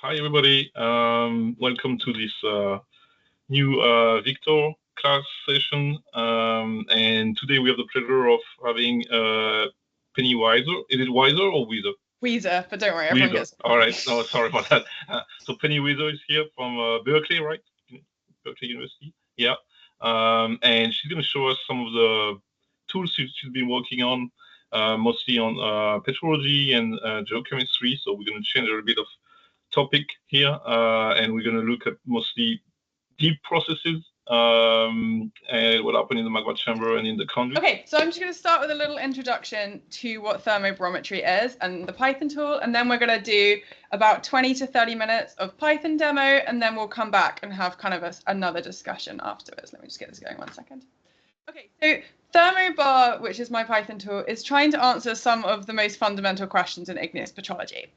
Hi, everybody. Welcome to this new Victor class session. And today we have the pleasure of having Penny Weiser. Is it Weiser or Weiser? Weezer, but don't worry, everyone Weiser. gets it. All right. No, sorry about that. So Penny Weiser is here from Berkeley, right? Berkeley University. Yeah. And she's going to show us some of the tools she's been working on, mostly on petrology and geochemistry. So we're going to change a little bit of topic here, and we're going to look at mostly deep processes and what happened in the magma chamber and in the conduit. Okay, so I'm just going to start with a little introduction to what thermobarometry is and the Python tool, and then we're going to do about 20 to 30 minutes of Python demo, and then we'll come back and have kind of another discussion afterwards. Let me just get this going 1 second. Okay, so Thermobar, which is my Python tool, is trying to answer some of the most fundamental questions in igneous petrology.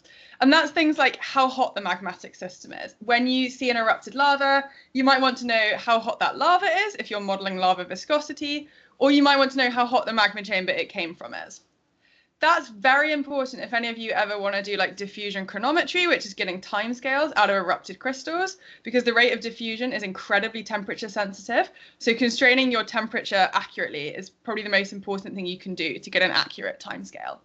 And that's things like how hot the magmatic system is. When you see an erupted lava, you might want to know how hot that lava is if you're modeling lava viscosity, or you might want to know how hot the magma chamber it came from is. That's very important if any of you ever want to do like diffusion chronometry, which is getting timescales out of erupted crystals, because the rate of diffusion is incredibly temperature sensitive. So constraining your temperature accurately is probably the most important thing you can do to get an accurate timescale.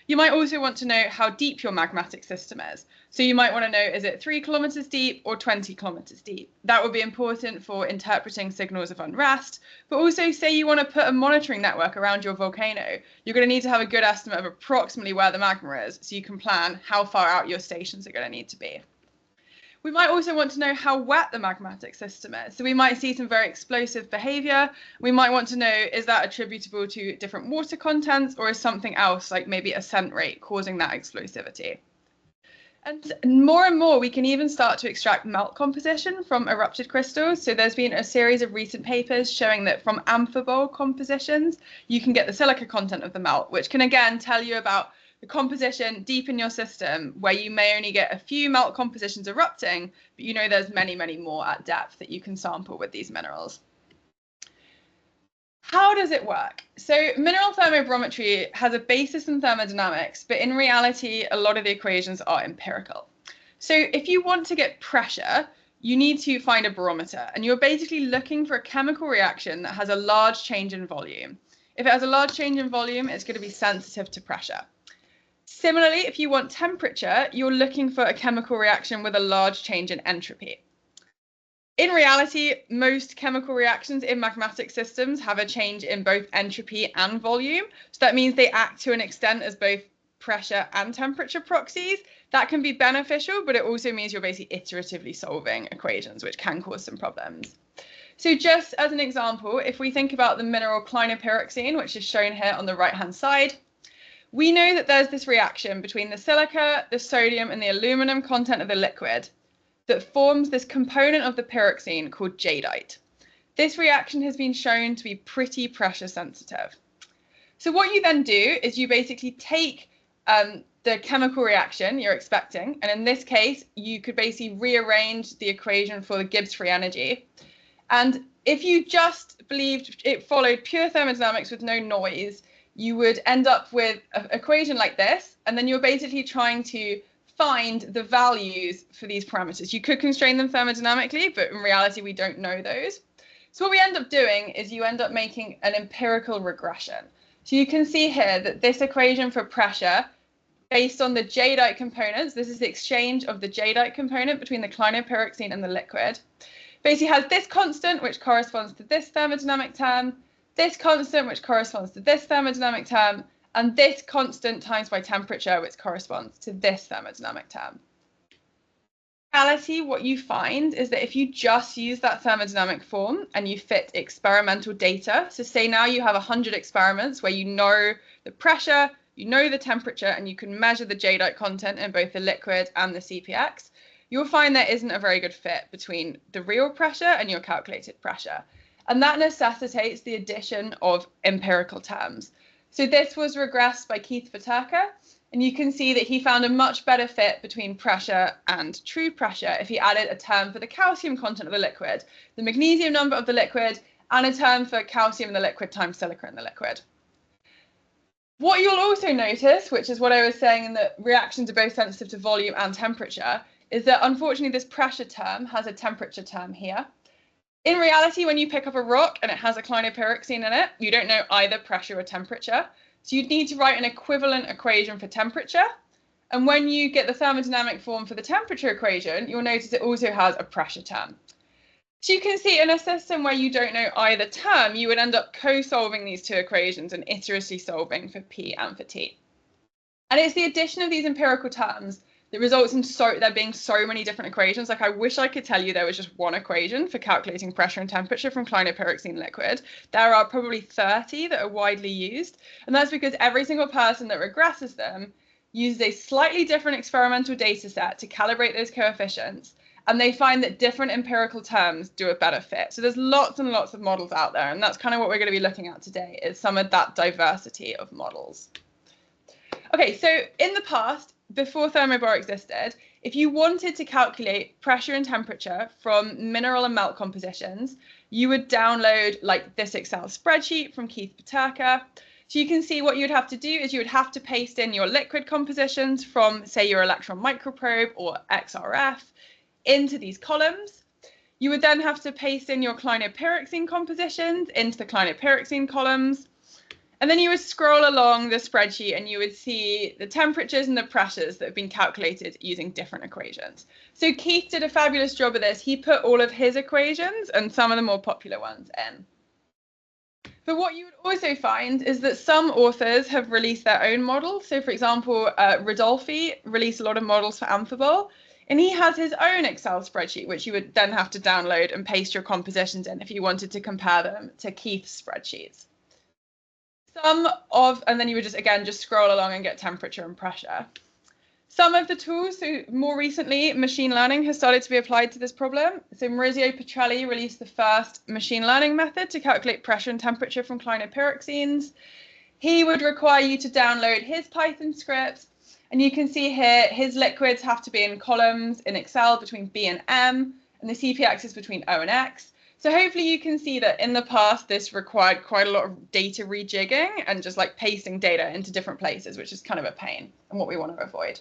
You might also want to know how deep your magmatic system is. So you might want to know, is it 3 kilometers deep or 20 kilometers deep? That would be important for interpreting signals of unrest. But also, say you want to put a monitoring network around your volcano, you're going to need to have a good estimate of approximately where the magma is, so you can plan how far out your stations are going to need to be. We might also want to know how wet the magmatic system is. So we might see some very explosive behavior. We might want to know, is that attributable to different water contents, or is something else, like maybe ascent rate, causing that explosivity? And more, we can even start to extract melt composition from erupted crystals. So there's been a series of recent papers showing that from amphibole compositions, you can get the silica content of the melt, which can again tell you about the composition deep in your system, where you may only get a few melt compositions erupting, but you know there's many, many more at depth that you can sample with these minerals. How does it work? So mineral thermobarometry has a basis in thermodynamics, but in reality, a lot of the equations are empirical. So if you want to get pressure, you need to find a barometer, and you're basically looking for a chemical reaction that has a large change in volume. If it has a large change in volume, it's going to be sensitive to pressure. Similarly, if you want temperature, you're looking for a chemical reaction with a large change in entropy. In reality, most chemical reactions in magmatic systems have a change in both entropy and volume. So that means they act to an extent as both pressure and temperature proxies. That can be beneficial, but it also means you're basically iteratively solving equations, which can cause some problems. So just as an example, if we think about the mineral clinopyroxene, which is shown here on the right-hand side, we know that there's this reaction between the silica, the sodium, and the aluminum content of the liquid that forms this component of the pyroxene called jadeite. This reaction has been shown to be pretty pressure sensitive. So what you then do is you basically take the chemical reaction you're expecting, and in this case, you could basically rearrange the equation for the Gibbs free energy. And if you just believed it followed pure thermodynamics with no noise, you would end up with an equation like this, and then you're basically trying to find the values for these parameters. You could constrain them thermodynamically, but in reality, we don't know those. So what we end up doing is you end up making an empirical regression. So you can see here that this equation for pressure, based on the jadeite components, this is the exchange of the jadeite component between the clinopyroxene and the liquid, basically has this constant, which corresponds to this thermodynamic term, this constant, which corresponds to this thermodynamic term, and this constant times by temperature, which corresponds to this thermodynamic term. In reality, what you find is that if you just use that thermodynamic form and you fit experimental data, so say now you have 100 experiments where you know the pressure, you know the temperature, and you can measure the jadeite content in both the liquid and the CPX, you'll find there isn't a very good fit between the real pressure and your calculated pressure. And that necessitates the addition of empirical terms. So this was regressed by Keith Paterka, and you can see that he found a much better fit between pressure and true pressure if he added a term for the calcium content of the liquid, the magnesium number of the liquid, and a term for calcium in the liquid times silica in the liquid. What you'll also notice, which is what I was saying in that reactions are both sensitive to volume and temperature, is that unfortunately this pressure term has a temperature term here. In reality, when you pick up a rock and it has a clinopyroxene in it, you don't know either pressure or temperature. So you'd need to write an equivalent equation for temperature. And when you get the thermodynamic form for the temperature equation, you'll notice it also has a pressure term. So you can see in a system where you don't know either term, you would end up co-solving these two equations and iteratively solving for P and for T. And it's the addition of these empirical terms that results in there being so many different equations. Like, I wish I could tell you there was just one equation for calculating pressure and temperature from clinopyroxene liquid. There are probably 30 that are widely used. And that's because every single person that regresses them uses a slightly different experimental data set to calibrate those coefficients. And they find that different empirical terms do a better fit. So there's lots and lots of models out there. And that's kind of what we're going to be looking at today, is some of that diversity of models. Okay, so in the past, before Thermobar existed, if you wanted to calculate pressure and temperature from mineral and melt compositions, you would download like this Excel spreadsheet from Keith Paterka. So you can see what you'd have to do is you would have to paste in your liquid compositions from, say, your electron microprobe or XRF into these columns. You would then have to paste in your clinopyroxene compositions into the clinopyroxene columns. And then you would scroll along the spreadsheet and you would see the temperatures and the pressures that have been calculated using different equations. So Keith did a fabulous job of this. He put all of his equations and some of the more popular ones in. But what you would also find is that some authors have released their own models. So for example, Ridolfi released a lot of models for Amphibole, and he has his own Excel spreadsheet, which you would then have to download and paste your compositions in if you wanted to compare them to Keith's spreadsheets. And then you would just scroll along and get temperature and pressure. Some of the tools, so more recently, machine learning has started to be applied to this problem. So Maurizio Petrelli released the first machine learning method to calculate pressure and temperature from clinopyroxenes. He would require you to download his Python scripts. And you can see here, his liquids have to be in columns in Excel between B and M, and the CPX is between O and X. So hopefully you can see that in the past, this required quite a lot of data rejigging and just like pasting data into different places, which is kind of a pain and what we want to avoid.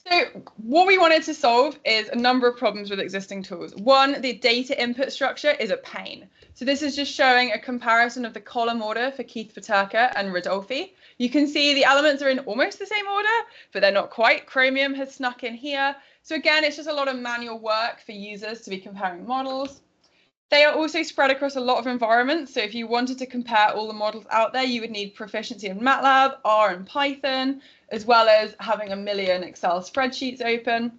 So what we wanted to solve is a number of problems with existing tools. One, the data input structure is a pain. So this is just showing a comparison of the column order for Keith Paterka and Ridolfi. You can see the elements are in almost the same order, but they're not quite. Chromium has snuck in here. So again, it's just a lot of manual work for users to be comparing models. They are also spread across a lot of environments. So if you wanted to compare all the models out there, you would need proficiency in MATLAB, R, and Python, as well as having a million Excel spreadsheets open.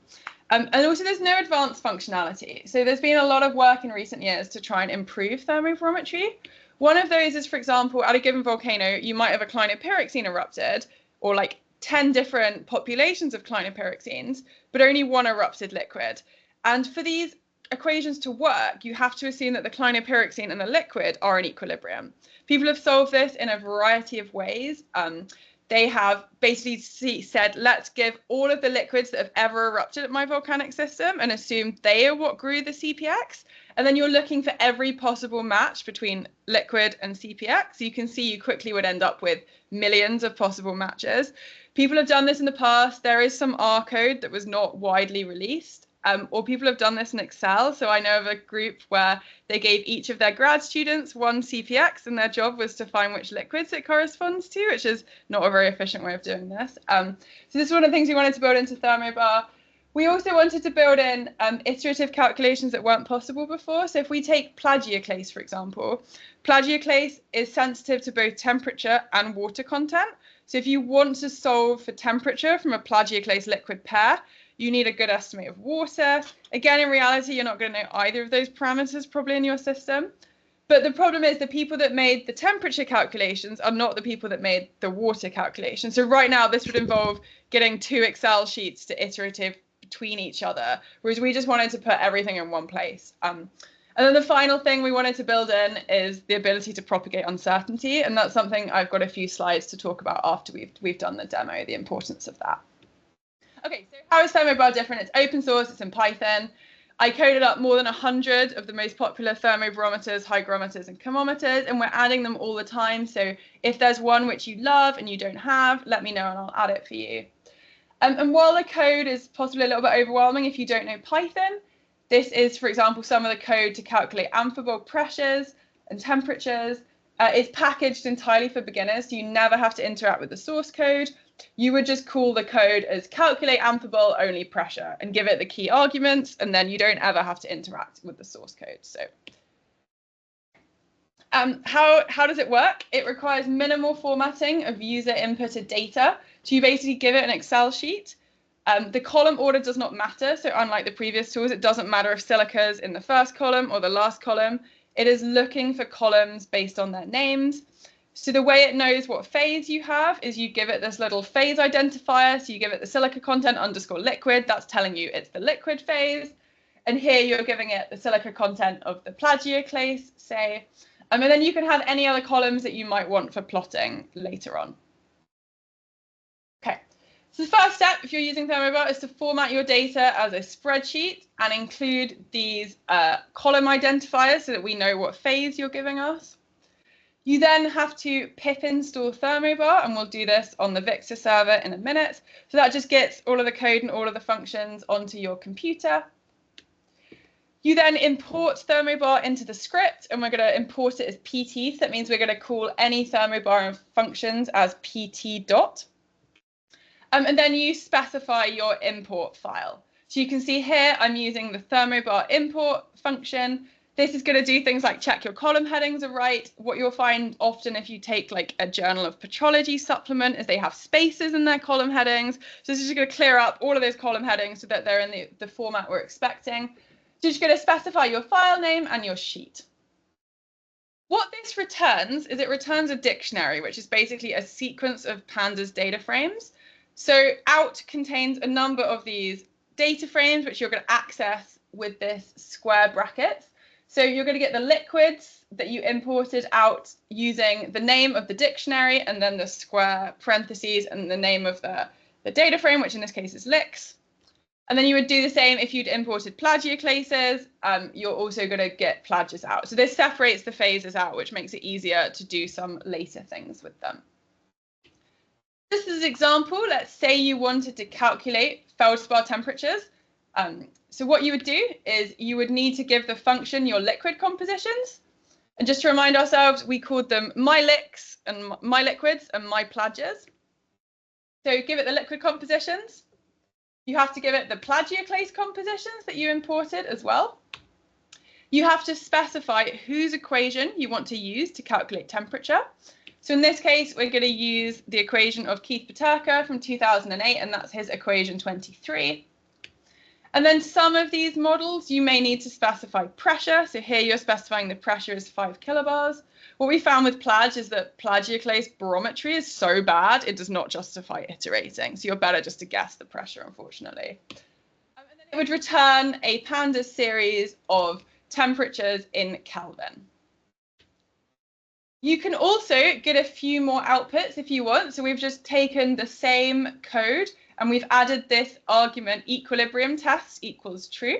And also there's no advanced functionality. So there's been a lot of work in recent years to try and improve thermobarimetry. One of those is, for example, at a given volcano, you might have a clinopyroxene erupted, or like 10 different populations of clinopyroxenes, but only one erupted liquid. And for these equations to work, you have to assume that the clinopyroxene and the liquid are in equilibrium. People have solved this in a variety of ways. They have basically said, let's give all of the liquids that have ever erupted at my volcanic system and assume they are what grew the CPX. And then you're looking for every possible match between liquid and CPX. You can see you quickly would end up with millions of possible matches. People have done this in the past. There is some R code that was not widely released. Or people have done this in Excel. So I know of a group where they gave each of their grad students one CPX and their job was to find which liquids it corresponds to, which is not a very efficient way of doing this. So this is one of the things we wanted to build into Thermobar. We also wanted to build in iterative calculations that weren't possible before. So if we take plagioclase, for example, plagioclase is sensitive to both temperature and water content. So if you want to solve for temperature from a plagioclase liquid pair, you need a good estimate of water. Again, in reality, you're not going to know either of those parameters probably in your system. But the problem is the people that made the temperature calculations are not the people that made the water calculation. So right now, this would involve getting 2 Excel sheets to iterative between each other, whereas we just wanted to put everything in one place. And then the final thing we wanted to build in is the ability to propagate uncertainty. And that's something I've got a few slides to talk about after we've done the demo, the importance of that. Okay, so how is Thermobar different? It's open source, it's in Python. I coded up more than 100 of the most popular thermobarometers, hygrometers, and chemometers, and we're adding them all the time. So if there's one which you love and you don't have, let me know and I'll add it for you. And while the code is possibly a little bit overwhelming if you don't know Python, this is, for example, some of the code to calculate amphibole pressures and temperatures. It's packaged entirely for beginners, so you never have to interact with the source code. You would just call the code as calculate amphibole only pressure and give it the key arguments, and then you don't ever have to interact with the source code. So how does it work? It requires minimal formatting of user inputted data. So you basically give it an Excel sheet. The column order does not matter. So unlike the previous tools, it doesn't matter if silica's in the first column or the last column. It is looking for columns based on their names. So the way it knows what phase you have is you give it this little phase identifier. So you give it the silica content underscore liquid. That's telling you it's the liquid phase. And here you're giving it the silica content of the plagioclase, say. And then you can have any other columns that you might want for plotting later on. Okay, so the first step, if you're using Thermobar, is to format your data as a spreadsheet and include these column identifiers so that we know what phase you're giving us. You then have to pip install Thermobar, and we'll do this on the Vixer server in a minute. So that just gets all of the code and all of the functions onto your computer. You then import Thermobar into the script, and we're going to import it as PT. So that means we're going to call any Thermobar functions as PT dot. And then you specify your import file. So you can see here, I'm using the Thermobar import function. This is going to do things like check your column headings are right. What you'll find often if you take like a Journal of Petrology supplement is they have spaces in their column headings. So this is just going to clear up all of those column headings so that they're in the format we're expecting. So you're just going to specify your file name and your sheet. What this returns is it returns a dictionary, which is basically a sequence of pandas data frames. So out contains a number of these data frames, which you're going to access with this square brackets. So you're going to get the liquids that you imported out using the name of the dictionary and then the square parentheses and the name of the data frame, which in this case is licks. And then you would do the same if you'd imported plagioclases. You're also going to get plagios out. So this separates the phases out, which makes it easier to do some later things with them. Just as an example, let's say you wanted to calculate feldspar temperatures. So what you would do is you would need to give the function your liquid compositions. And just to remind ourselves, we called them my licks and my liquids and my plagias. So give it the liquid compositions. You have to give it the plagioclase compositions that you imported as well. You have to specify whose equation you want to use to calculate temperature. So in this case, we're going to use the equation of Keith Paterka from 2008, and that's his equation 23. And then some of these models, you may need to specify pressure. So here you're specifying the pressure is 5 kilobars. What we found with Plage is that plagioclase barometry is so bad, it does not justify iterating. So you're better just to guess the pressure, unfortunately. And then it would return a pandas series of temperatures in Kelvin. You can also get a few more outputs if you want. So we've just taken the same code and we've added this argument equilibrium test equals true.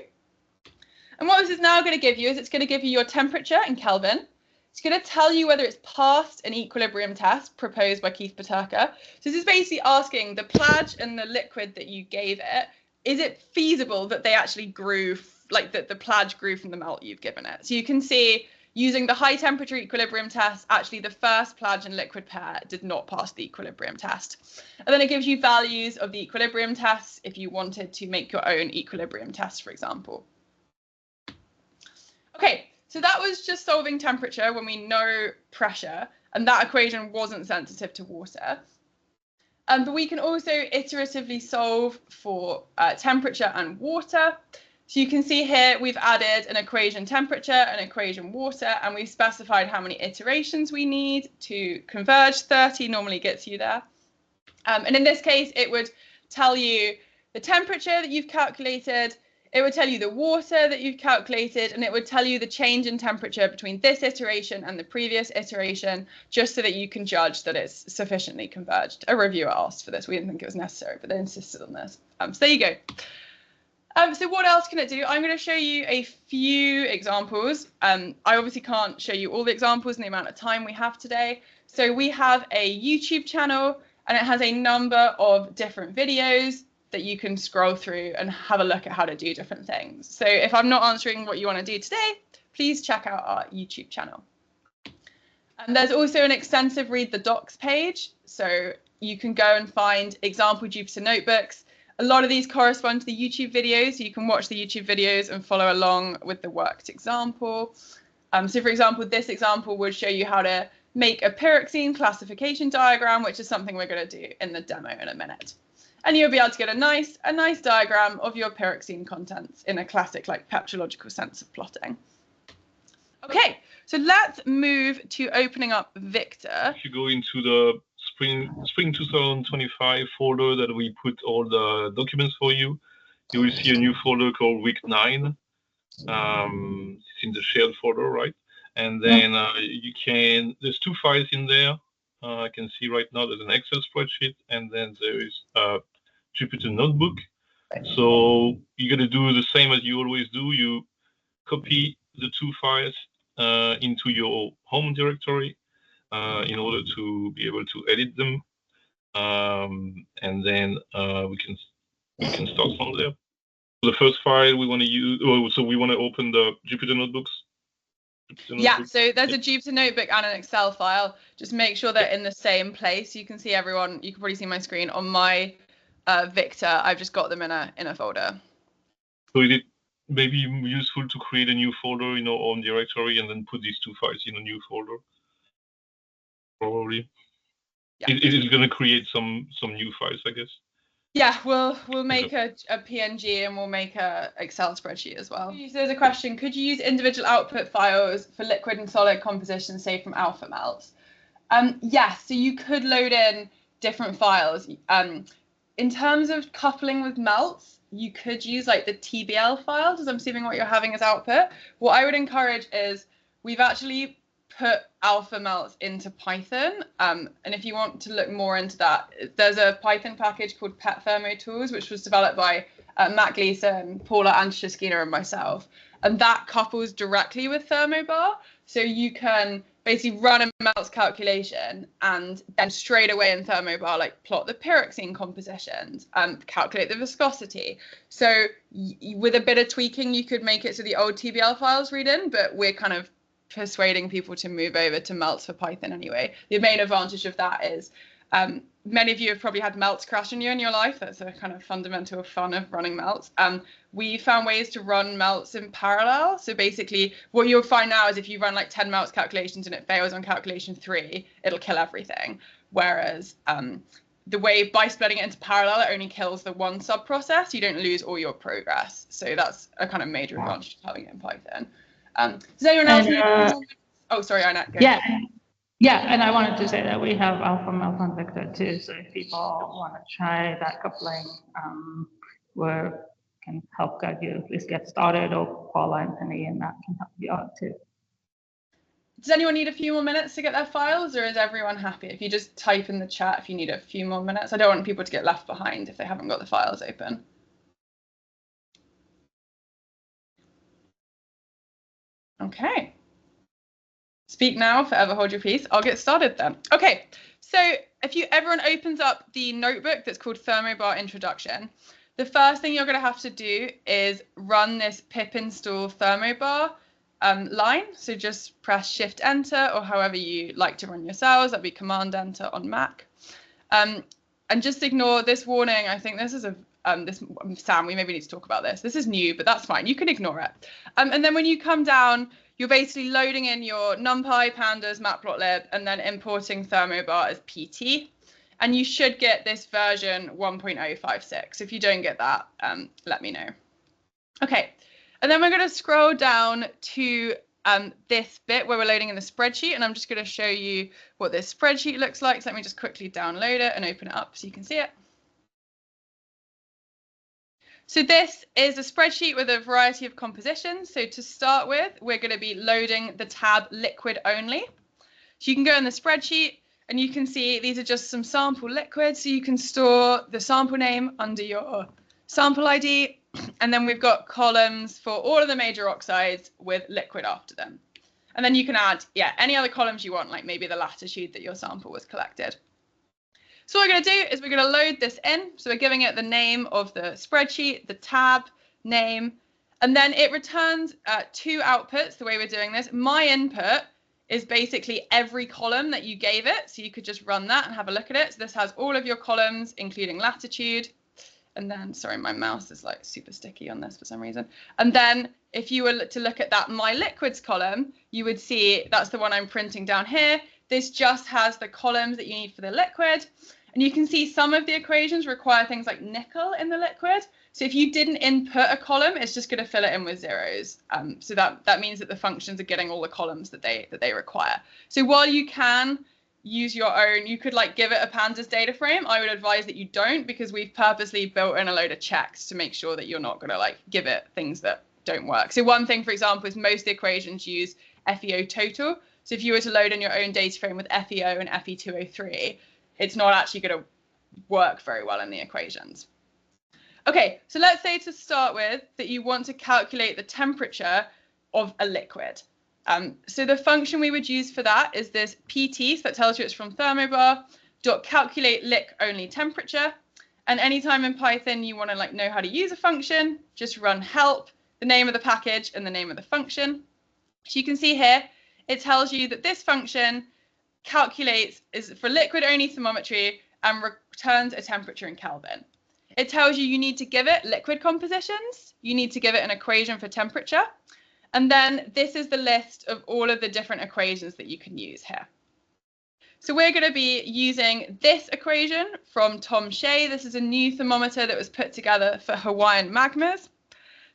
And what this is now going to give you is it's going to give you your temperature in Kelvin. It's going to tell you whether it's passed an equilibrium test proposed by Keith Paterka. So this is basically asking the plage and the liquid that you gave it, is it feasible that they actually grew, like that the plage grew from the melt you've given it? So you can see using the high temperature equilibrium test, actually the first plage and liquid pair did not pass the equilibrium test. And then it gives you values of the equilibrium tests if you wanted to make your own equilibrium test, for example. Okay. So that was just solving temperature when we know pressure, and that equation wasn't sensitive to water. But we can also iteratively solve for temperature and water. So you can see here we've added an equation temperature, an equation water, and we've specified how many iterations we need to converge. 30 normally gets you there. And in this case, it would tell you the temperature that you've calculated, it would tell you the water that you've calculated, and it would tell you the change in temperature between this iteration and the previous iteration, just so that you can judge that it's sufficiently converged. A reviewer asked for this. We didn't think it was necessary, but they insisted on this. So there you go. So what else can it do? I'm going to show you a few examples. I obviously can't show you all the examples in the amount of time we have today. So we have a YouTube channel and it has a number of different videos that you can scroll through and have a look at how to do different things. So if I'm not answering what you want to do today, please check out our YouTube channel. And there's also an extensive Read the Docs page. So you can go and find example Jupyter notebooks. A lot of these correspond to the YouTube videos. So you can watch the YouTube videos and follow along with the worked example. So for example, this example would show you how to make a pyroxene classification diagram, which is something we're going to do in the demo in a minute. And you'll be able to get a nice diagram of your pyroxene contents in a classic like petrological sense of plotting. Okay, so let's move to opening up Victor. If you go into the spring 2025 folder that we put all the documents for you, you will see a new folder called week 9. It's in the shared folder, right? And then there's 2 files in there. I can see right now there's an Excel spreadsheet, and then there is a Jupyter notebook. So you're going to do the same as you always do. You copy the 2 files into your home directory in order to be able to edit them. And then we can start from there. The first file we want to use, so we want to open the Jupyter notebooks. Yeah, so there's a Jupyter notebook and an Excel file. Just make sure they're in the same place. You can see everyone, you can probably see my screen on my Victor. I've just got them in a folder. So is it maybe useful to create a new folder in our own directory and then put these 2 files in a new folder? Probably. Yeah. It is going to create some new files, I guess. Yeah, we'll make a PNG and we'll make a Excel spreadsheet as well. So there's a question, could you use individual output files for liquid and solid composition, say from alpha melts? Yes, so you could load in different files. In terms of coupling with melts, you could use like the TBL files, as I'm assuming what you're having as output. What I would encourage is we've actually put alpha melts into Python. And if you want to look more into that, there's a Python package called Pet Thermo Tools, which was developed by Matt Gleason, Paula Antoshkina, and myself. And that couples directly with Thermobar. So you can basically run a melts calculation and then straight away in Thermobar, like plot the pyroxene compositions and calculate the viscosity. So with a bit of tweaking, you could make it so the old TBL files read in, but we're kind of persuading people to move over to melts for Python anyway. The main advantage of that is many of you have probably had melts crash on you in your life. That's a kind of fundamental fun of running melts. We found ways to run melts in parallel. So basically what you'll find now is if you run like 10 melts calculations and it fails on calculation 3, it'll kill everything. Whereas the way by splitting it into parallel, it only kills the one sub process. You don't lose all your progress. So that's a kind of major advantage of having it in Python. Does anyone else? Oh, sorry, Annette. Go. Yeah, and I wanted to say that we have alpha melt on Victor too. So if people want to try that coupling, we can help guide you at least get started, or Paula and Penny, and that can help you out too. Does anyone need a few more minutes to get their files, or is everyone happy? If you just type in the chat if you need a few more minutes. I don't want people to get left behind if they haven't got the files open. Okay. Speak now, forever hold your peace. I'll get started then. Okay, so if everyone opens up the notebook that's called Thermobar Introduction, the first thing you're going to have to do is run this pip install Thermobar line. So just press Shift Enter, or however you like to run your cells. That'd be Command Enter on Mac. And just ignore this warning. I think this is Sam, we maybe need to talk about this. This is new, but that's fine. You can ignore it. And then when you come down, you're basically loading in your NumPy, Pandas, Matplotlib, and then importing Thermobar as PT. And you should get this version 1.056. If you don't get that, let me know. Okay, and then we're going to scroll down to this bit where we're loading in the spreadsheet, and I'm just going to show you what this spreadsheet looks like. So let me just quickly download it and open it up so you can see it. So this is a spreadsheet with a variety of compositions. So to start with, we're going to be loading the tab liquid only. So you can go in the spreadsheet and you can see these are just some sample liquids. So you can store the sample name under your sample ID. And then we've got columns for all of the major oxides with liquid after them. And then you can add, any other columns you want, like maybe the latitude that your sample was collected. So what we're going to do is we're going to load this in. So we're giving it the name of the spreadsheet, the tab name, and then it returns two outputs the way we're doing this. My input is basically every column that you gave it. So you could just run that and have a look at it. So this has all of your columns, including latitude. And then, sorry, my mouse is like super sticky on this for some reason. And then if you were to look at that my liquids column, you would see that's the one I'm printing down here. This just has the columns that you need for the liquid. And you can see some of the equations require things like nickel in the liquid. So if you didn't input a column, it's just going to fill it in with zeros. So that means that the functions are getting all the columns that they require. So while you can use your own, you could like give it a pandas data frame. I would advise that you don't, because we've purposely built in a load of checks to make sure that you're not going to like give it things that don't work. So one thing, for example, is most equations use FEO total. So if you were to load in your own data frame with FEO and FE203, it's not actually going to work very well in the equations. Okay, so let's say to start with that you want to calculate the temperature of a liquid. So the function we would use for that is this PT, so that tells you it's from Thermobar, .calculate lick only temperature. And anytime in Python you want to like know how to use a function, just run help, the name of the package and the name of the function. So you can see here, it tells you that this function calculates, is for liquid only thermometry, and returns a temperature in Kelvin. It tells you need to give it liquid compositions, you need to give it an equation for temperature, and then this is the list of all of the different equations that you can use here. So we're going to be using this equation from Tom Shea. This is a new thermometer that was put together for Hawaiian magmas.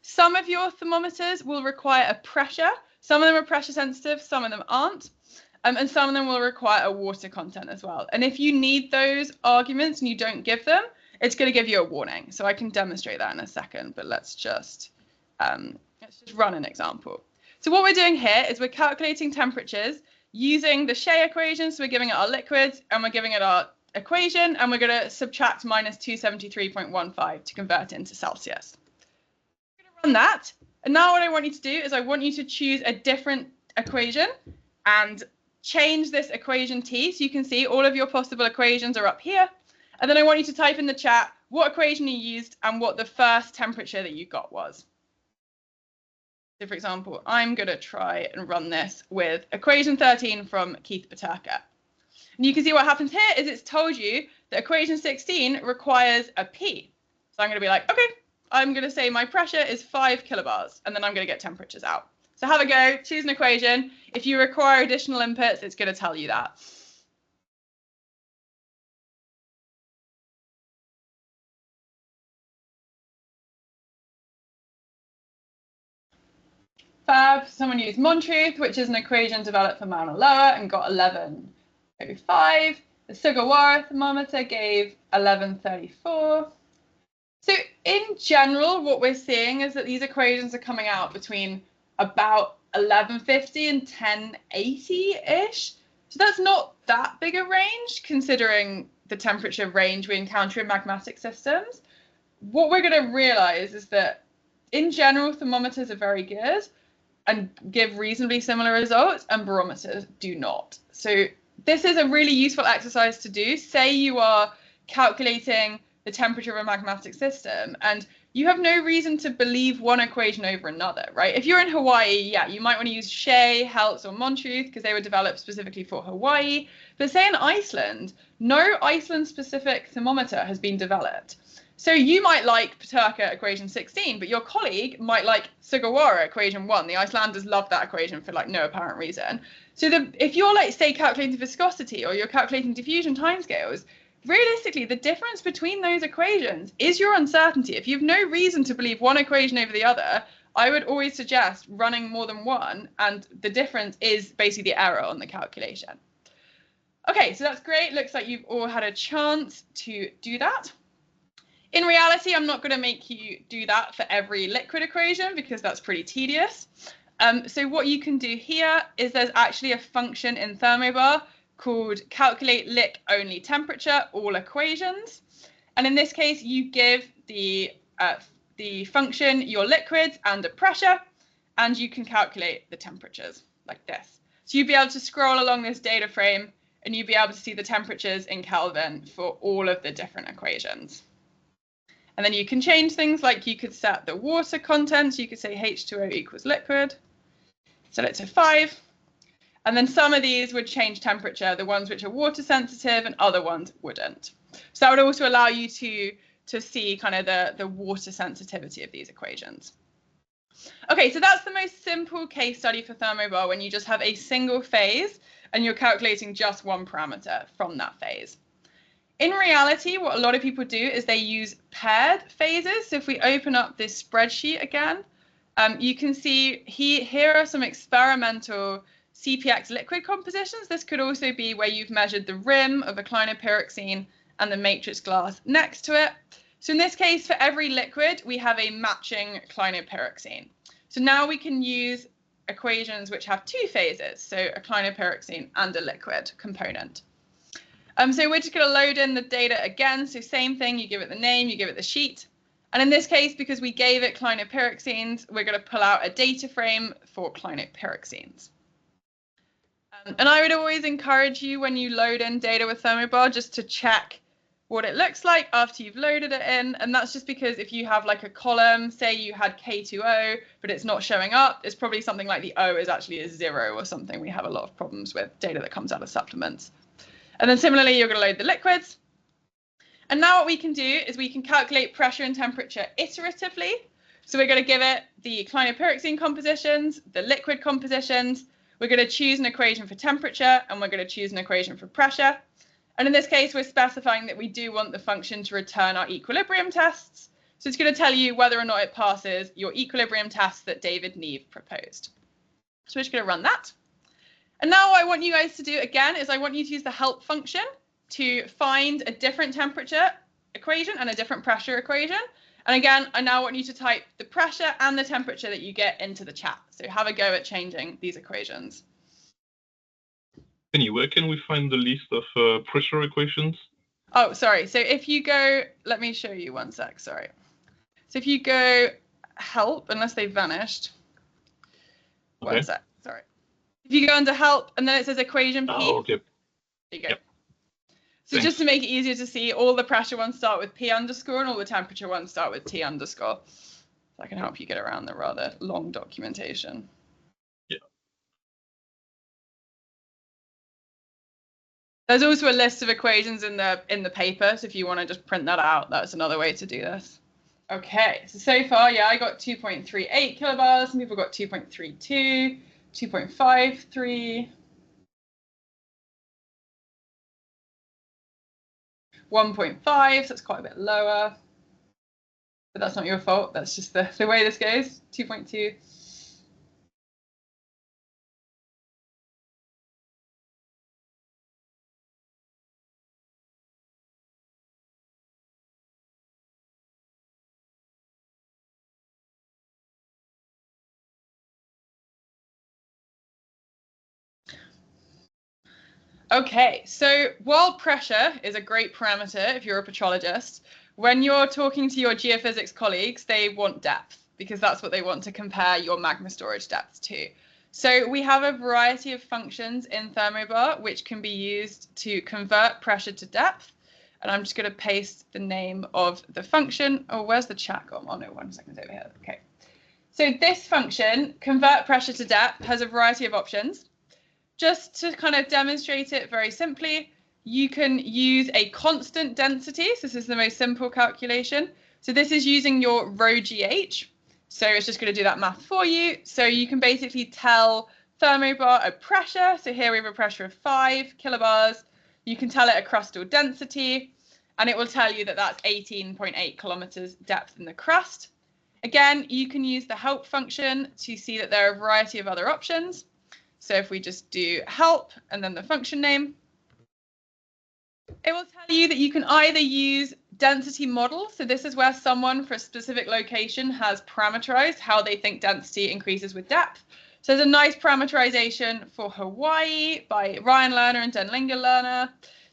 Some of your thermometers will require a pressure. Some of them are pressure sensitive, some of them aren't. And some of them will require a water content as well. And if you need those arguments and you don't give them, it's going to give you a warning. So I can demonstrate that in a second, but let's just run an example. So what we're doing here is we're calculating temperatures using the Shea equation. So we're giving it our liquids and we're giving it our equation, and we're going to subtract minus 273.15 to convert it into Celsius. We're going to run that. And now what I want you to do is I want you to choose a different equation and change this equation T. So you can see all of your possible equations are up here. And then I want you to type in the chat what equation you used and what the first temperature that you got was. So for example, I'm going to try and run this with equation 13 from Keith Paterka. And you can see what happens here is it's told you that equation 16 requires a P. So I'm going to be like, okay, I'm going to say my pressure is 5 kilobars, and then I'm going to get temperatures out. So have a go, choose an equation. If you require additional inputs, it's going to tell you that. Fab, someone used Montruth, which is an equation developed for Mauna Loa and got 1105. The Sugawara thermometer gave 1134. So in general, what we're seeing is that these equations are coming out between about 1150 and 1080-ish. So that's not that big a range considering the temperature range we encounter in magmatic systems. What we're going to realize is that in general, thermometers are very good and give reasonably similar results, and barometers do not. So this is a really useful exercise to do. Say you are calculating the temperature of a magmatic system and you have no reason to believe one equation over another, right? If you're in Hawaii, yeah, you might want to use Shea, Heltz, or Montruth because they were developed specifically for Hawaii. But say in Iceland, no Iceland-specific thermometer has been developed. So you might like Paterka equation 16, but your colleague might like Sugawara equation 1. The Icelanders love that equation for like no apparent reason. So if you're like, say, calculating viscosity or you're calculating diffusion timescales, realistically, the difference between those equations is your uncertainty. If you have no reason to believe one equation over the other, I would always suggest running more than one, and the difference is basically the error on the calculation. Okay, so that's great. Looks like you've all had a chance to do that. In reality, I'm not going to make you do that for every liquid equation because that's pretty tedious. So what you can do here is there's actually a function in Thermobar called calculate lick only temperature, all equations. And in this case, you give the function your liquids and a pressure, and you can calculate the temperatures like this. So you'd be able to scroll along this data frame and you'd be able to see the temperatures in Kelvin for all of the different equations. And then you can change things, like you could set the water content. You could say H2O equals liquid, set it to 5. And then some of these would change temperature, the ones which are water sensitive and other ones wouldn't. So that would also allow you to see kind of the water sensitivity of these equations. Okay, so that's the most simple case study for Thermobar, when you just have a single phase and you're calculating just one parameter from that phase. In reality, what a lot of people do is they use paired phases. So if we open up this spreadsheet again, you can see here are some experimental CPX liquid compositions. This could also be where you've measured the rim of a clinopyroxene and the matrix glass next to it. So in this case, for every liquid, we have a matching clinopyroxene. So now we can use equations which have two phases, so a clinopyroxene and a liquid component. So we're just going to load in the data again. So same thing, you give it the name, you give it the sheet. And in this case, because we gave it clinopyroxenes, we're going to pull out a data frame for clinopyroxenes. And I would always encourage you, when you load in data with Thermobar, just to check what it looks like after you've loaded it in. And that's just because if you have like a column, say you had K2O, but it's not showing up, it's probably something like the O is actually a 0 or something. We have a lot of problems with data that comes out of supplements. And then similarly, you're going to load the liquids. And now what we can do is we can calculate pressure and temperature iteratively. So we're going to give it the clinopyroxene compositions, the liquid compositions. We're going to choose an equation for temperature, and we're going to choose an equation for pressure. And in this case, we're specifying that we do want the function to return our equilibrium tests. So it's going to tell you whether or not it passes your equilibrium tests that David Neve proposed. So we're just going to run that. And now what I want you guys to do again is I want you to use the help function to find a different temperature equation and a different pressure equation. And again, I now want you to type the pressure and the temperature that you get into the chat. So have a go at changing these equations. Penny, where can we find the list of pressure equations? Oh, sorry. So if you go, let me show you one sec, sorry. So if you go help, unless they vanished. Okay. One sec, sorry. If you go under help and then it says equation P. Oh, okay. There you go. Yep. So Thanks. Just to make it easier to see, all the pressure ones start with P underscore and all the temperature ones start with T underscore. So I can help you get around the rather long documentation. Yeah. There's also a list of equations in the paper, so if you want to just print that out, that's another way to do this. Okay, so far, yeah, I got 2.38 kilobars. Some people got 2.32, 2.53. 1.5, so it's quite a bit lower. But that's not your fault. That's just the way this goes. 2.2. Okay, so while pressure is a great parameter if you're a petrologist, when you're talking to your geophysics colleagues, they want depth, because that's what they want to compare your magma storage depth to. So we have a variety of functions in Thermobar which can be used to convert pressure to depth. And I'm just going to paste the name of the function. Oh, where's the chat gone? Oh, no, 1 second over here. Okay. So this function, convert pressure to depth, has a variety of options. Just to kind of demonstrate it very simply, you can use a constant density. So this is the most simple calculation. So this is using your rho GH. So it's just going to do that math for you. So you can basically tell Thermobar a pressure. So here we have a pressure of 5 kilobars. You can tell it a crustal density, and it will tell you that that's 18.8 kilometers depth in the crust. Again, you can use the help function to see that there are a variety of other options. So if we just do help and then the function name, it will tell you that you can either use density models. So this is where someone for a specific location has parameterized how they think density increases with depth. So there's a nice parameterization for Hawaii by Ryan Lerner and Denlinger Lerner.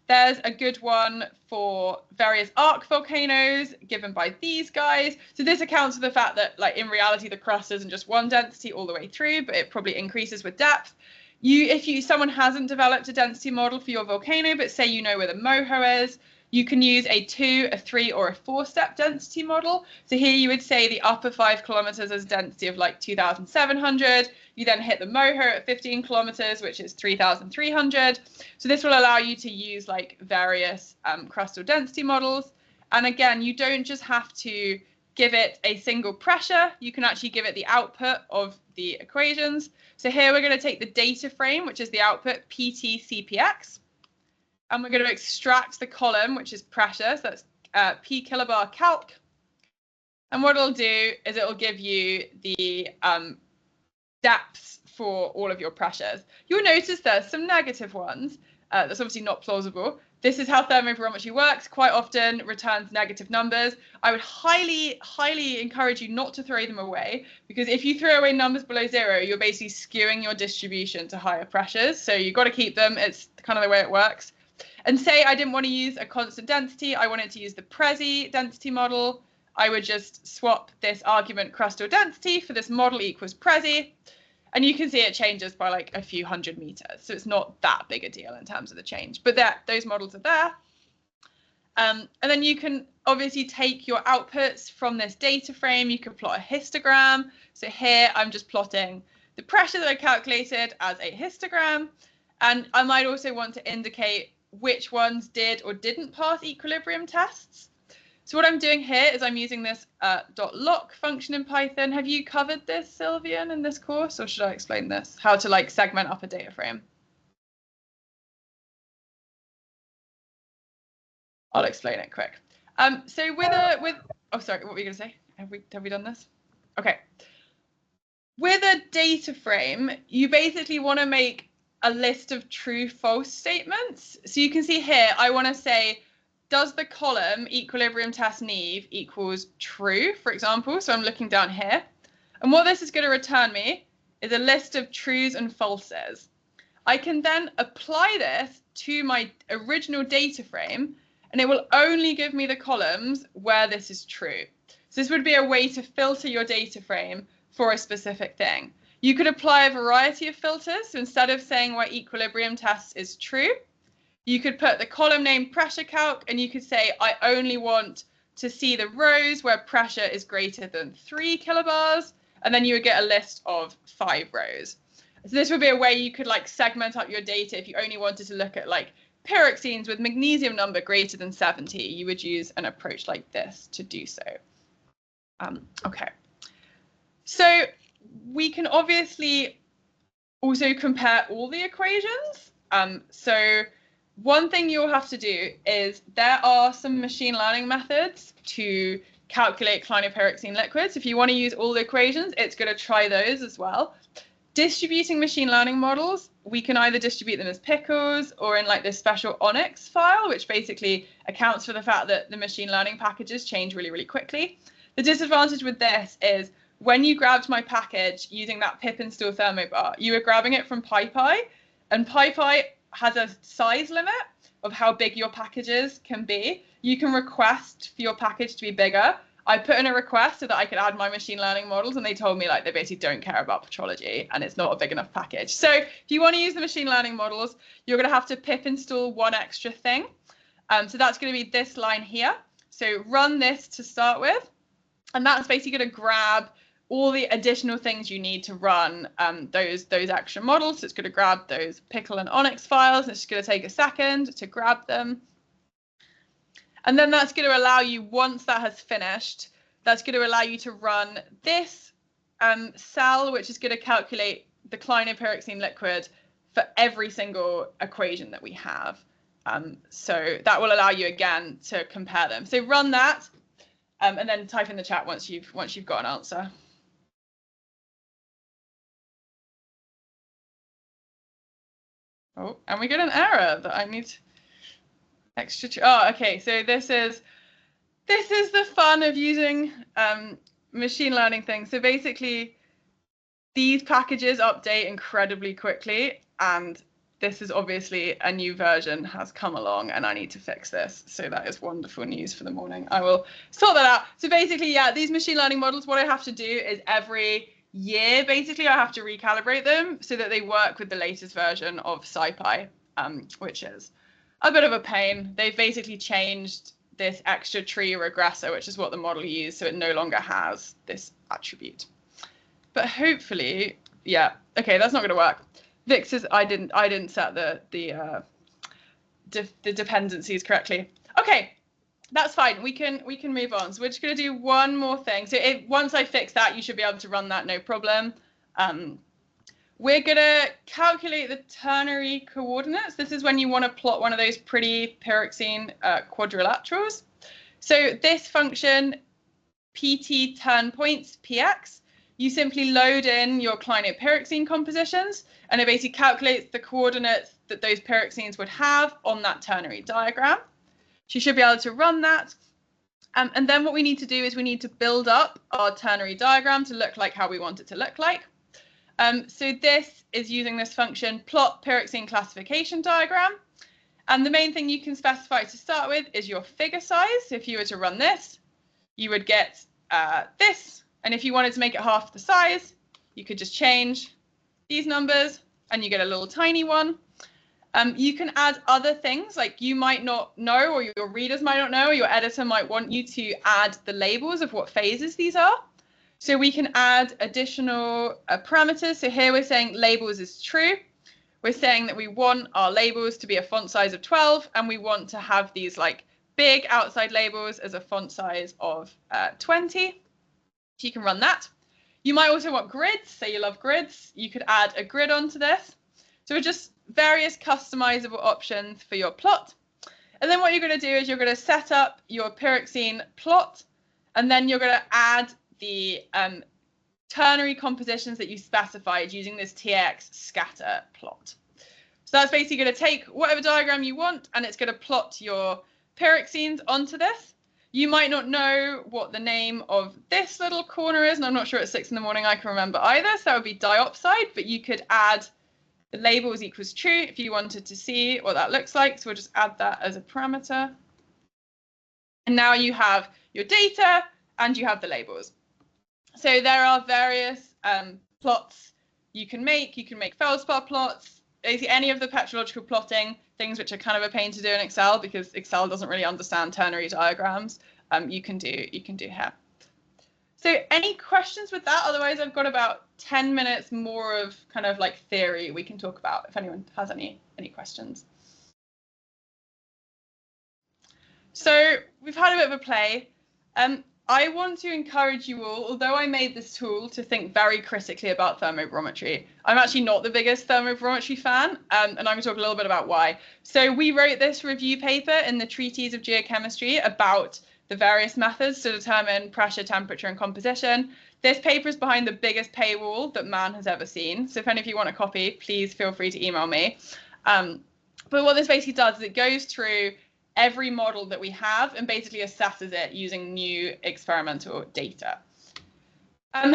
There's a good one for various arc volcanoes given by these guys. So this accounts for the fact that, like, in reality, the crust isn't just one density all the way through, but it probably increases with depth. If someone hasn't developed a density model for your volcano, but say you know where the moho is, you can use a 2, a 3, or a 4-step density model. So here you would say the upper 5 kilometers has a density of like 2,700. You then hit the moho at 15 kilometers, which is 3,300. So this will allow you to use like various crustal density models. And again, you don't just have to give it a single pressure. You can actually give it the output of the equations. So here we're going to take the data frame, which is the output PTCPX. And we're going to extract the column, which is pressure. So that's P kilobar calc. And what it'll do is it'll give you the depths for all of your pressures. You'll notice there's some negative ones. That's obviously not plausible. This is how thermobarometry works. Quite often returns negative numbers. I would highly, highly encourage you not to throw them away, because if you throw away numbers below 0, you're basically skewing your distribution to higher pressures. So you've got to keep them. It's kind of the way it works. And say I didn't want to use a constant density. I wanted to use the Prezi density model. I would just swap this argument crustal density for this model equals Prezi. And you can see it changes by like a few hundred meters. So it's not that big a deal in terms of the change. But those models are there. And then you can obviously take your outputs from this data frame. You can plot a histogram. So here I'm just plotting the pressure that I calculated as a histogram. And I might also want to indicate which ones did or didn't pass equilibrium tests. So what I'm doing here is I'm using this .lock function in Python. Have you covered this, Sylvian, in this course, or should I explain this? How to like segment up a data frame? I'll explain it quick. So oh sorry, what were you gonna say? Have we done this? Okay. With a data frame, you basically want to make a list of true false statements. So you can see here, I want to say, does the column equilibrium test Neve equals true, for example? So I'm looking down here. And what this is going to return me is a list of trues and falses. I can then apply this to my original data frame, and it will only give me the columns where this is true. So this would be a way to filter your data frame for a specific thing. You could apply a variety of filters. So instead of saying where equilibrium test is true, you could put the column name pressure calc, and you could say, I only want to see the rows where pressure is greater than 3 kilobars, and then you would get a list of 5 rows. So this would be a way you could like segment up your data. If you only wanted to look at like pyroxenes with magnesium number greater than 70, you would use an approach like this to do so. Okay. So we can obviously also compare all the equations. So one thing you'll have to do is there are some machine learning methods to calculate clinopyroxene liquids. If you want to use all the equations, it's going to try those as well. Distributing machine learning models, we can either distribute them as pickles or in like this special Onyx file, which basically accounts for the fact that the machine learning packages change really, really quickly. The disadvantage with this is when you grabbed my package using that pip install Thermobar, you were grabbing it from PyPy, and PyPy has a size limit of how big your packages can be. You can request for your package to be bigger. I put in a request so that I could add my machine learning models, and they told me like they basically don't care about petrology and it's not a big enough package. So if you want to use the machine learning models, you're going to have to pip install one extra thing. So that's going to be this line here. So run this to start with, and that's basically going to grab all the additional things you need to run those extra models. So it's going to grab those pickle and Onyx files. And it's just going to take a second to grab them. And then that's going to allow you, once that has finished, that's going to allow you to run this cell, which is going to calculate the clinopyroxene liquid for every single equation that we have. So that will allow you again to compare them. So run that and then type in the chat once you've got an answer. Oh, and we get an error that I need extra. Oh, okay. So this is the fun of using machine learning things. So basically, these packages update incredibly quickly, and this is obviously a new version has come along, and I need to fix this. So that is wonderful news for the morning. I will sort that out. So basically, yeah, these machine learning models, what I have to do is every year, basically, I have to recalibrate them so that they work with the latest version of SciPy, which is a bit of a pain. They've basically changed this extra tree regressor, which is what the model used, so it no longer has this attribute. But hopefully, yeah, okay, that's not going to work. Vic says I didn't set the dependencies correctly. Okay, that's fine. We can move on. So we're just going to do one more thing. So once I fix that, you should be able to run that, no problem. We're going to calculate the ternary coordinates. This is when you want to plot one of those pretty pyroxene quadrilaterals. So this function, pt turn points px, you simply load in your clinopyroxene compositions, and it basically calculates the coordinates that those pyroxenes would have on that ternary diagram. So you should be able to run that. And then what we need to do is we need to build up our ternary diagram to look like how we want it to look like. So this is using this function, plot pyroxene classification diagram. And the main thing you can specify to start with is your figure size. So if you were to run this, you would get this. And if you wanted to make it half the size, you could just change these numbers and you get a little tiny one. You can add other things, like you might not know, or your readers might not know, or your editor might want you to add the labels of what phases these are. So we can add additional parameters. So here we're saying labels is true. We're saying that we want our labels to be a font size of 12, and we want to have these like big outside labels as a font size of 20. So you can run that. You might also want grids. Say you love grids. You could add a grid onto this. So we're just various customizable options for your plot. And then what you're going to do is you're going to set up your pyroxene plot, and then you're going to add the ternary compositions that you specified using this TX scatter plot. So that's basically going to take whatever diagram you want, and it's going to plot your pyroxenes onto this. You might not know what the name of this little corner is, and I'm not sure at 6 in the morning I can remember either, so that would be diopside, but you could add the labels equals true if you wanted to see what that looks like. So we'll just add that as a parameter. And now you have your data and you have the labels. So there are various plots you can make. You can make feldspar plots, basically any of the petrological plotting things, which are kind of a pain to do in Excel because Excel doesn't really understand ternary diagrams. You can do here. So any questions with that? Otherwise, I've got about 10 minutes more of kind of like theory we can talk about if anyone has any questions. So we've had a bit of a play. I want to encourage you all, although I made this tool, to think very critically about thermobarometry. I'm actually not the biggest thermobarometry fan, and I'm going to talk a little bit about why. So we wrote this review paper in the Treatise of Geochemistry about the various methods to determine pressure, temperature, and composition. This paper is behind the biggest paywall that man has ever seen. So if any of you want a copy, please feel free to email me. But what this basically does is it goes through every model that we have and basically assesses it using new experimental data.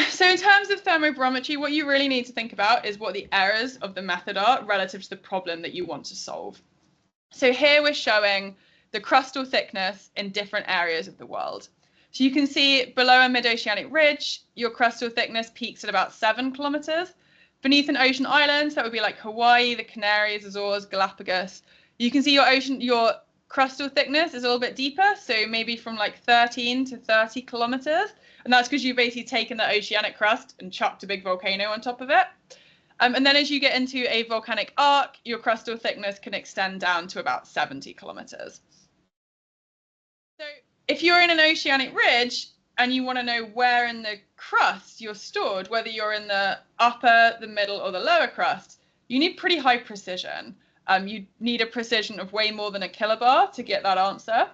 So in terms of thermobarometry, what you really need to think about is what the errors of the method are relative to the problem that you want to solve. So here we're showing the crustal thickness in different areas of the world. So you can see below a mid-oceanic ridge, your crustal thickness peaks at about 7 kilometers. Beneath an ocean island, that would be like Hawaii, the Canaries, Azores, Galapagos. You can see your crustal thickness is a little bit deeper, so maybe from like 13 to 30 kilometers. And that's because you've basically taken the oceanic crust and chucked a big volcano on top of it. And then as you get into a volcanic arc, your crustal thickness can extend down to about 70 kilometers. So if you're in an oceanic ridge and you want to know where in the crust you're stored, whether you're in the upper, the middle, or the lower crust, you need pretty high precision. You need a precision of way more than a kilobar to get that answer.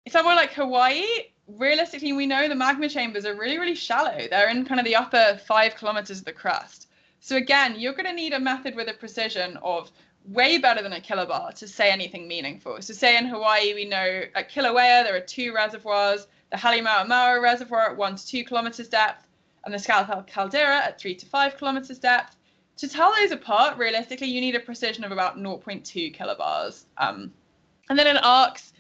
Somewhere like Hawaii, realistically, we know the magma chambers are really, really shallow. They're in kind of the upper 5 kilometers of the crust. So again, you're going to need a method with a precision of way better than a kilobar to say anything meaningful. So say in Hawaii, we know at Kilauea, there are 2 reservoirs, the Halemaumau Reservoir at 1 to 2 kilometers depth, and the Scalpel Caldera at 3 to 5 kilometers depth. To tell those apart, realistically, you need a precision of about 0.2 kilobars. And then in arcs,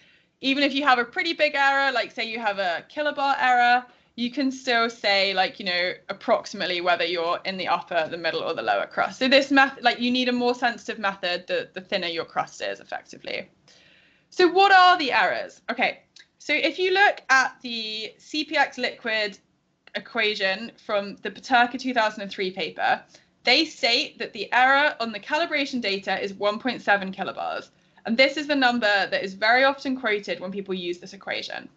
even if you have a pretty big error, like say you have a kilobar error, you can still say, like, you know, approximately whether you're in the upper, the middle, or the lower crust. So this method, like, you need a more sensitive method the thinner your crust is, effectively. So what are the errors? Okay, so if you look at the CPX liquid equation from the Paterka 2003 paper, they state that the error on the calibration data is 1.7 kilobars. And this is the number that is very often quoted when people use this equation.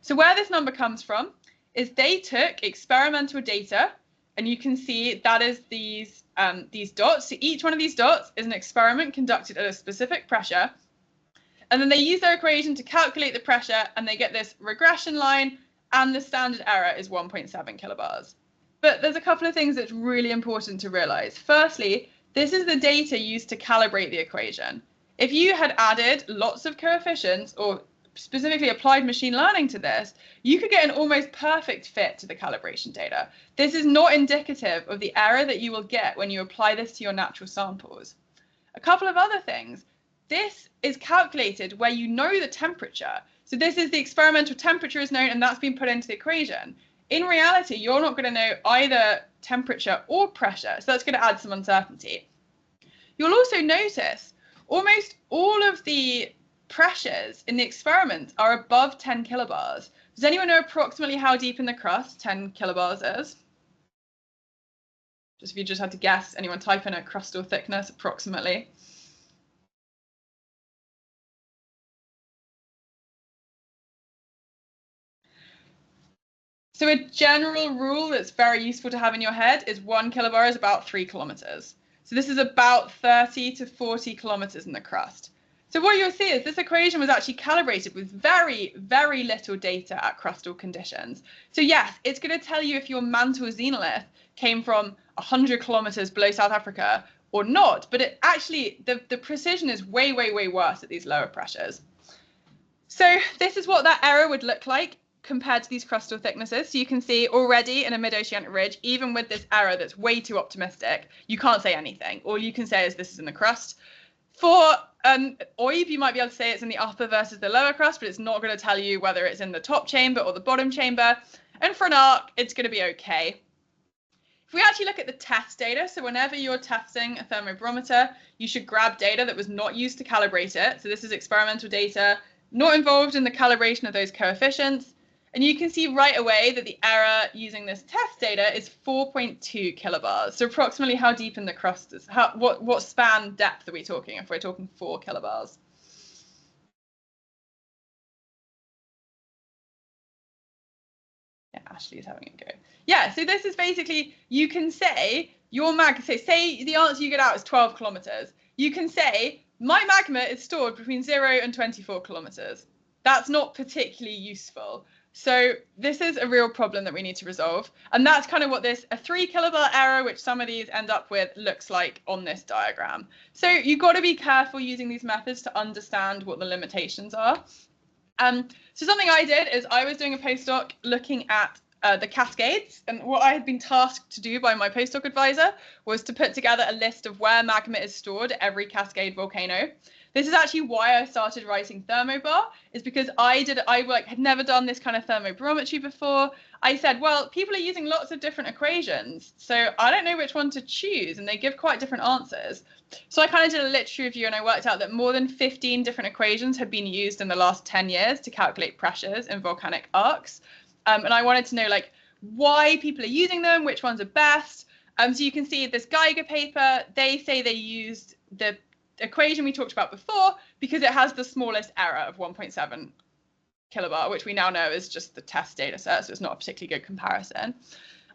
So where this number comes from is they took experimental data, and you can see that is these dots. So each one of these dots is an experiment conducted at a specific pressure. And then they use their equation to calculate the pressure, and they get this regression line, and the standard error is 1.7 kilobars. But there's a couple of things that's really important to realize. Firstly, this is the data used to calibrate the equation. If you had added lots of coefficients or specifically applied machine learning to this, you could get an almost perfect fit to the calibration data. This is not indicative of the error that you will get when you apply this to your natural samples. A couple of other things. This is calculated where you know the temperature. So this is the experimental temperature is known, and that's been put into the equation. In reality, you're not going to know either temperature or pressure, so that's going to add some uncertainty. You'll also notice almost all of the pressures in the experiment are above 10 kilobars. Does anyone know approximately how deep in the crust 10 kilobars is? Just if you just had to guess, anyone type in a crustal thickness approximately. So a general rule that's very useful to have in your head is 1 kilobar is about 3 kilometers. So this is about 30 to 40 kilometers in the crust. So what you'll see is this equation was actually calibrated with very, very little data at crustal conditions. So yes, it's going to tell you if your mantle xenolith came from 100 kilometers below South Africa or not, but it actually, the precision is way, way, way worse at these lower pressures. So this is what that error would look like compared to these crustal thicknesses. So you can see already in a mid-oceanic ridge, even with this error that's way too optimistic, you can't say anything. All you can say is this is in the crust. For OIB, you might be able to say it's in the upper versus the lower crust, but it's not going to tell you whether it's in the top chamber or the bottom chamber. And for an arc, it's going to be okay. If we actually look at the test data, so whenever you're testing a thermobarometer, you should grab data that was not used to calibrate it. So this is experimental data, not involved in the calibration of those coefficients. And you can see right away that the error using this test data is 4.2 kilobars. So approximately how deep in the crust is, what span depth are we talking if we're talking 4 kilobars? Yeah, Ashley's having a go. Yeah, so this is basically, you can say your magma, say the answer you get out is 12 kilometers. You can say my magma is stored between 0 and 24 kilometers. That's not particularly useful. So this is a real problem that we need to resolve. And that's kind of what this, a 3 kilobar error, which some of these end up with, looks like on this diagram. So you've got to be careful using these methods to understand what the limitations are. So something I did is I was doing a postdoc looking at the cascades, and what I had been tasked to do by my postdoc advisor was to put together a list of where magma is stored at every cascade volcano. This is actually why I started writing Thermobar, is because I had never done this kind of thermobarometry before. I said, well, people are using lots of different equations, so I don't know which one to choose, and they give quite different answers. So I kind of did a literature review, and I worked out that more than 15 different equations had been used in the last 10 years to calculate pressures in volcanic arcs. And I wanted to know, like, why people are using them, which ones are best. So you can see this Geiger paper, they say they used the equation we talked about before because it has the smallest error of 1.7 kilobar, which we now know is just the test data set, so it's not a particularly good comparison.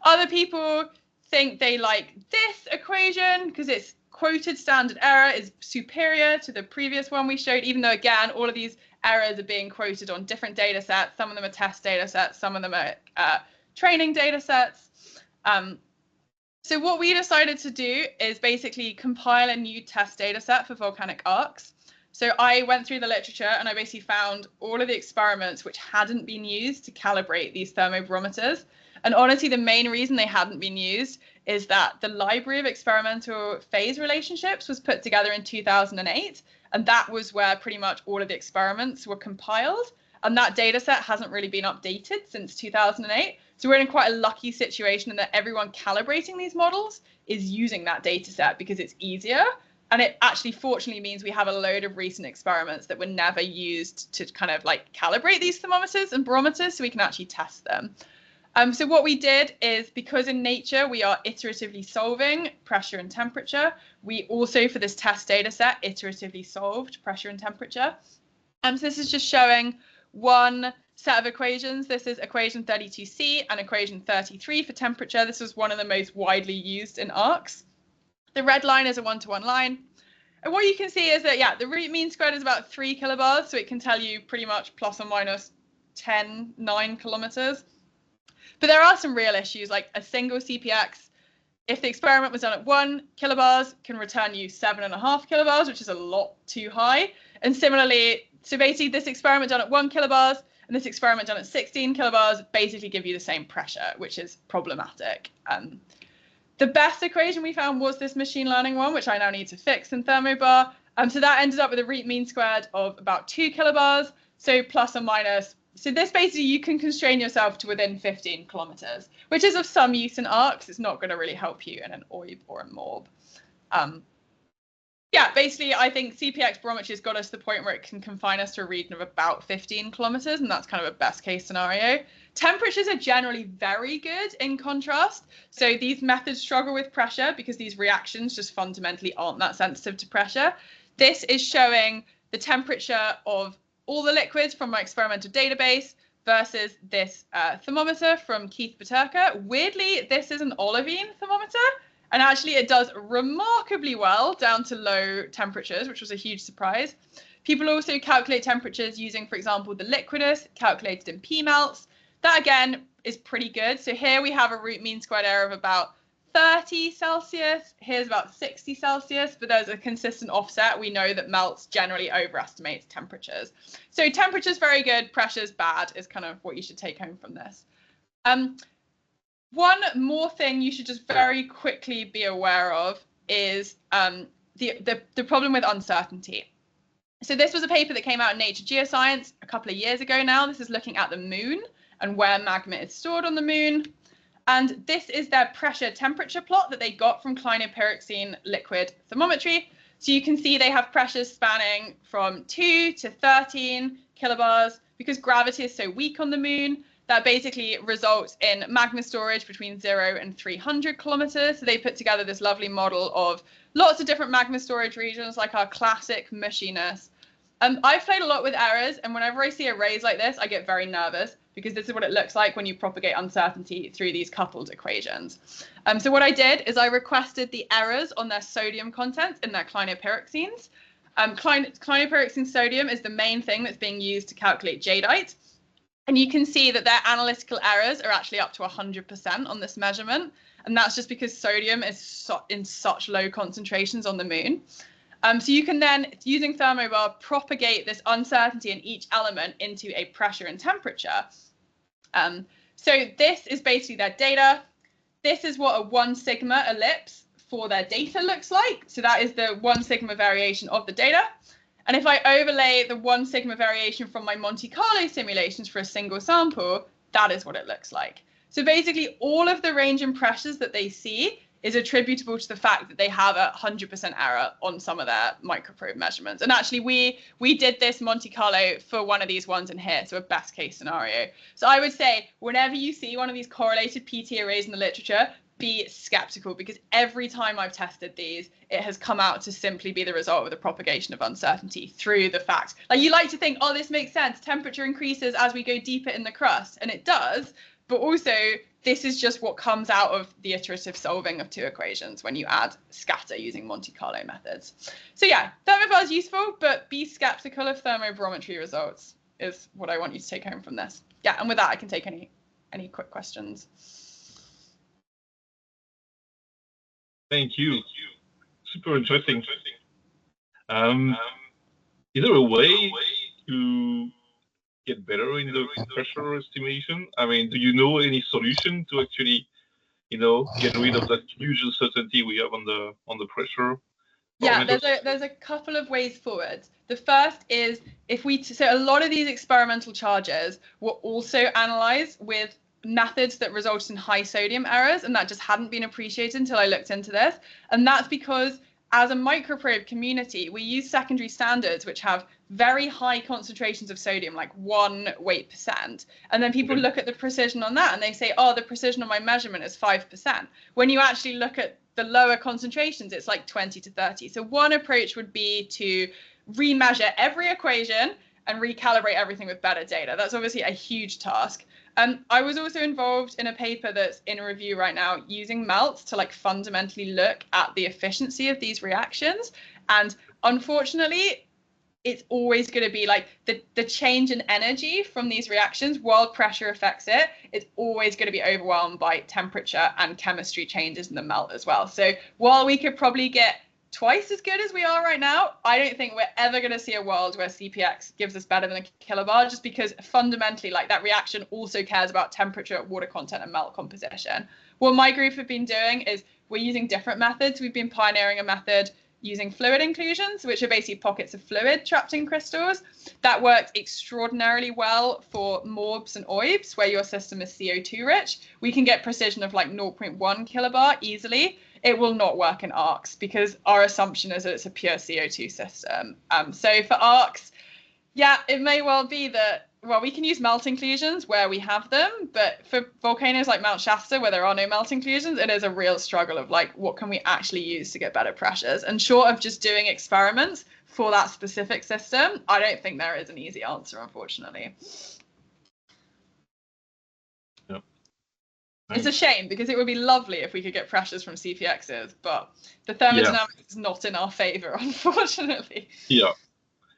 Other people think they like this equation because its quoted standard error is superior to the previous one we showed, even though, again, all of these errors are being quoted on different data sets. Some of them are test data sets, some of them are training data sets. So what we decided to do is basically compile a new test data set for volcanic arcs. So I went through the literature and I basically found all of the experiments which hadn't been used to calibrate these thermobarometers. And honestly, the main reason they hadn't been used is that the library of experimental phase relationships was put together in 2008. And that was where pretty much all of the experiments were compiled. And that data set hasn't really been updated since 2008. So we're in quite a lucky situation in that everyone calibrating these models is using that data set because it's easier. And it actually fortunately means we have a load of recent experiments that were never used to kind of like calibrate these thermometers and barometers so we can actually test them. So what we did is, because in nature we are iteratively solving pressure and temperature, we also for this test data set iteratively solved pressure and temperature. So this is just showing one set of equations. This is equation 32C and equation 33 for temperature. This was one of the most widely used in ARCs. The red line is a one-to-one line. And what you can see is that, yeah, the root mean squared is about 3 kilobars, so it can tell you pretty much plus or minus 9 kilometers. But there are some real issues, like a single CPX, if the experiment was done at 1 kilobars, can return you 7.5 kilobars, which is a lot too high. And similarly, so basically this experiment done at 1 kilobars and this experiment done at 16 kilobars basically give you the same pressure, which is problematic. The best equation we found was this machine learning one, which I now need to fix in Thermobar. So that ended up with a root mean squared of about 2 kilobars, so plus or minus. So this basically, you can constrain yourself to within 15 kilometers, which is of some use in ARCs. It's not going to really help you in an OIB or a MORB. Yeah, basically, I think CPX barometry has got us to the point where it can confine us to a region of about 15 kilometers, and that's kind of a best case scenario. Temperatures are generally very good in contrast. So these methods struggle with pressure because these reactions just fundamentally aren't that sensitive to pressure. This is showing the temperature of all the liquids from my experimental database versus this thermometer from Keith Paterka. Weirdly, this is an olivine thermometer. And actually, it does remarkably well down to low temperatures, which was a huge surprise. People also calculate temperatures using, for example, the liquidus calculated in P melts. That, again, is pretty good. So here we have a root mean squared error of about 30 Celsius. Here's about 60 Celsius, but there's a consistent offset. We know that melts generally overestimate temperatures. So temperature's very good, pressure's bad is kind of what you should take home from this. One more thing you should just very quickly be aware of is the problem with uncertainty. So this was a paper that came out in Nature Geoscience a couple of years ago now. This is looking at the moon and where magma is stored on the moon. And this is their pressure temperature plot that they got from clinopyroxene liquid thermometry. So you can see they have pressures spanning from 2 to 13 kilobars. Because gravity is so weak on the moon, that basically results in magma storage between 0 and 300 kilometers. So they put together this lovely model of lots of different magma storage regions, like our classic mushiness. I've played a lot with errors, and whenever I see arrays like this, I get very nervous because this is what it looks like when you propagate uncertainty through these coupled equations. So what I did is I requested the errors on their sodium content in their clinopyroxenes. Clinopyroxene sodium is the main thing that's being used to calculate jadeite. And you can see that their analytical errors are actually up to 100% on this measurement. And that's just because sodium is in such low concentrations on the moon. So you can then, using Thermobar, propagate this uncertainty in each element into a pressure and temperature. So this is basically their data. This is what a 1 sigma ellipse for their data looks like. So that is the 1 sigma variation of the data. And if I overlay the 1 sigma variation from my Monte Carlo simulations for a single sample, that is what it looks like. So basically, all of the range in pressures that they see is attributable to the fact that they have 100% error on some of their microprobe measurements. And actually, we did this Monte Carlo for one of these ones in here, so a best case scenario. So I would say, whenever you see one of these correlated PT arrays in the literature, be skeptical, because every time I've tested these, it has come out to simply be the result of the propagation of uncertainty through the fact. Like, you like to think, oh, this makes sense. Temperature increases as we go deeper in the crust, and it does. But also, this is just what comes out of the iterative solving of two equations when you add scatter using Monte Carlo methods. So yeah, Thermobar is useful, but be skeptical of thermobarometry results is what I want you to take home from this. Yeah, and with that, I can take any quick questions. Thank you. Super interesting. Is there a way to get better in the pressure estimation? I mean, do you know any solution to actually, get rid of that huge uncertainty we have on the pressure? Yeah, there's a couple of ways forward. The first is so a lot of these experimental charges were also analyzed with methods that resulted in high sodium errors, and that just hadn't been appreciated until I looked into this. And that's because as a microprobe community, we use secondary standards which have very high concentrations of sodium, like 1 weight percent. And then people look at the precision on that and they say, oh, the precision on my measurement is 5%. When you actually look at the lower concentrations, it's like 20 to 30. So one approach would be to remeasure every equation and recalibrate everything with better data. That's obviously a huge task. I was also involved in a paper that's in review right now using melts to like fundamentally look at the efficiency of these reactions. And unfortunately, it's always going to be like the change in energy from these reactions while pressure affects it. It's always going to be overwhelmed by temperature and chemistry changes in the melt as well. So while we could probably get twice as good as we are right now, I don't think we're ever going to see a world where CPX gives us better than a kilobar, just because fundamentally, like, that reaction also cares about temperature, water content, and melt composition. What my group have been doing is we're using different methods. We've been pioneering a method using fluid inclusions, which are basically pockets of fluid trapped in crystals. That works extraordinarily well for MORBs and OIBs, where your system is CO2 rich. We can get precision of like 0.1 kilobar easily. It will not work in ARCs because our assumption is that it's a pure CO2 system. So for ARCs, yeah, it may well be that, well, we can use melt inclusions where we have them, but for volcanoes like Mount Shasta, where there are no melt inclusions, it is a real struggle of like, what can we actually use to get better pressures? And short of just doing experiments for that specific system, I don't think there is an easy answer, unfortunately. It's a shame because it would be lovely if we could get pressures from CPXs, but the thermodynamics is not in our favor, unfortunately. Yeah,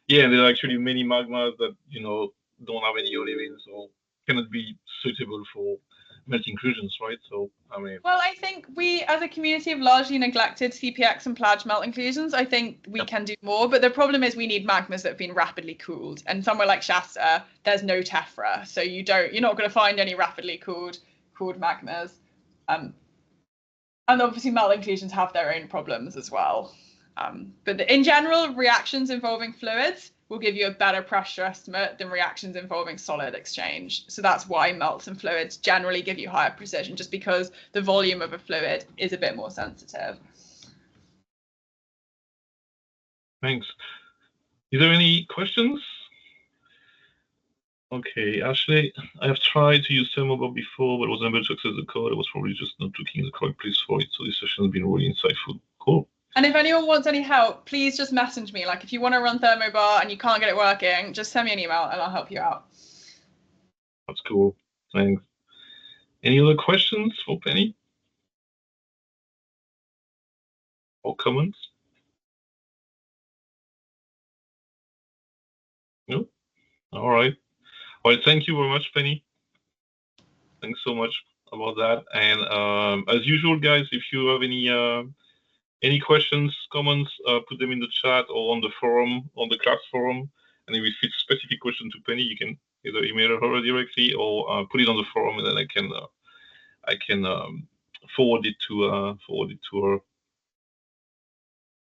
and there are actually many magmas that, you know, don't have any olivines or cannot be suitable for melt inclusions, right? So, I mean... Well, I think we, as a community, have largely neglected CPX and plage melt inclusions. I think we can do more, but the problem is we need magmas that have been rapidly cooled. And somewhere like Shasta, there's no tephra, so you're not going to find any rapidly cooled magmas. And obviously melt inclusions have their own problems as well. But in general, reactions involving fluids will give you a better pressure estimate than reactions involving solid exchange. So that's why melts and fluids generally give you higher precision, just because the volume of a fluid is a bit more sensitive. Thanks. Is there any questions? Okay, actually, I have tried to use Thermobar before, but was unable to access the code. I was probably just not looking in the correct place for it. So this session has been really insightful. Cool. And if anyone wants any help, please just message me. Like, if you want to run Thermobar and you can't get it working, just send me an email and I'll help you out. That's cool. Thanks. Any other questions for Penny? Or comments? No? All right. Well, thank you very much, Penny. Thanks so much about that. And as usual, guys, if you have any questions, comments, put them in the chat or on the forum, on the class forum. And if it's a specific question to Penny, you can either email her directly or put it on the forum, and then I can forward it to her.